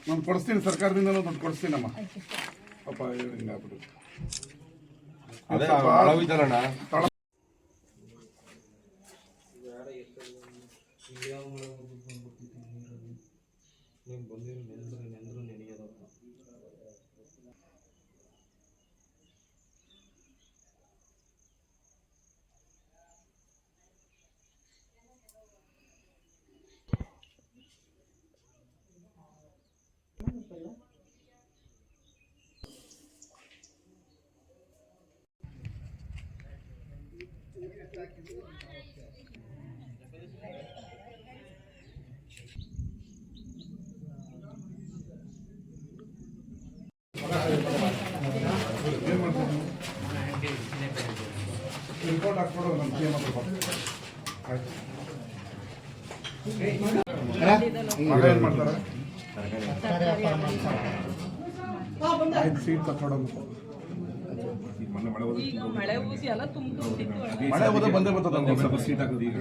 ನಾನು ಕೊಡಿಸ್ತೀನಿ, ಸರ್ಕಾರದಿಂದ ದುಡ್ಡು ಕೊಡಿಸ್ತೀನಮ್ಮ. ಪಾಪ ರಿಪೋರ್ಟ್ ಹಾಕ್ಕೊಡೋ ನಮ್ಮ ಸಿ ಎಂ ಹತ್ರ ಏನು ಮಾಡ್ತಾರೆ? 5 ಸೀಟ್ ತಕ್ಕೊಡೋದು. ಮಳೆ ಹೋದ ಬಂದೇ ಬರ್ತದೆ. ಸ್ವಲ್ಪ ಸೀಟ್ ಹಾಕೋದು ಈಗ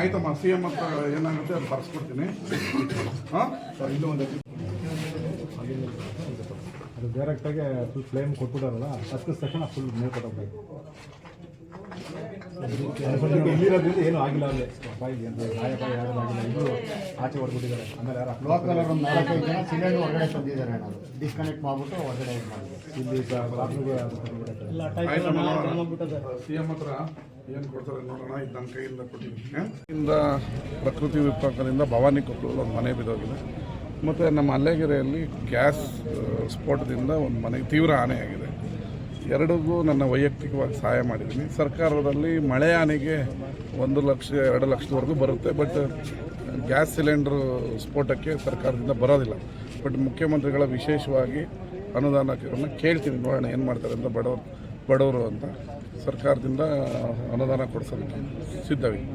ಆಯ್ತಮ್ಮ. ಸಿ ಎಂ ಹತ್ರ ಏನಾಗುತ್ತೆ ಅದು ಬರ್ಸ್ಕೊಡ್ತೀನಿ. ಇನ್ನೂ ಒಂದು ಅದು ಡೈರೆಕ್ಟಾಗಿ ಫುಲ್ ಫ್ಲೇಮ್ ಕೊಟ್ಬಿಟ್ಟಾರಲ್ಲ, 10 ತಕ್ಷಣ ಫುಲ್ ಮೇಲ್ ಕೊಟ್ಟೋಗ್ಬೇಕು. ಇಲ್ಲಿರೋದ್ರಿಂದ ಏನೂ ಆಗಿಲ್ಲ. ಅಲ್ಲಿ ಗಾಯ ಯಾರಾಗಿಲ್ಲ, ಇದು ಆಚೆ ಹೊಡ್ಬಿಟ್ಟಿದ್ದಾರೆ. ಆಮೇಲೆ ಯಾರು ಲೋಕಲ್ ಒಂದು 4-5 ಜನ ಸಿಲಿಂಡರ್ ಹೊರಗಡೆ ತಂದಿದ್ದಾರೆ. ನಾವು ಡಿಸ್ಕನೆಕ್ಟ್ ಮಾಡಿಬಿಟ್ಟು ಹೊರಗಡೆ ಇದು ಮಾಡಿದ್ವಿ. ಇಲ್ಲಿ ಸಿ ಎಂ ಹತ್ರ ಏನು ಕೊಡ್ತಾರೆ ನೋಡೋಣ. ಇದು ನನ್ನ ಕೈಯಿಂದ ಕೊಟ್ಟಿದ್ದೀನಿ. ಇಂದ ಪ್ರಕೃತಿ ವಿಪಾಕದಿಂದ ಭವಾನಿ ಕೊಪ್ಪಳದಲ್ಲಿ ಒಂದು ಮನೆ ಬಿದ್ದೋಗಿದೆ. ಮತ್ತು ನಮ್ಮ ಅಲ್ಲೆಗೆರೆಯಲ್ಲಿ ಗ್ಯಾಸ್ ಸ್ಫೋಟದಿಂದ ಒಂದು ಮನೆಗೆ ತೀವ್ರ ಹಾನಿಯಾಗಿದೆ. ಎರಡಿಗೂ ನನ್ನ ವೈಯಕ್ತಿಕವಾಗಿ ಸಹಾಯ ಮಾಡಿದ್ದೀನಿ. ಸರ್ಕಾರದಲ್ಲಿ ಮಳೆ ಹಾನಿಗೆ 1 ಲಕ್ಷ 2 ಲಕ್ಷದವರೆಗೂ ಬರುತ್ತೆ. ಬಟ್ ಗ್ಯಾಸ್ ಸಿಲಿಂಡ್ರು ಸ್ಫೋಟಕ್ಕೆ ಸರ್ಕಾರದಿಂದ ಬರೋದಿಲ್ಲ. ಬಟ್ ಮುಖ್ಯಮಂತ್ರಿಗಳ ವಿಶೇಷವಾಗಿ ಅನುದಾನವನ್ನು ಕೇಳ್ತೀನಿ, ನೋಡೋಣ ಏನು ಮಾಡ್ತಾರೆ ಅಂತ. ಬಡವರು ಅಂತ ಸರ್ಕಾರದಿಂದ ಅನುದಾನ ಕೊಡಿಸೋದಕ್ಕೆ ಸಿದ್ಧವಿದೆ.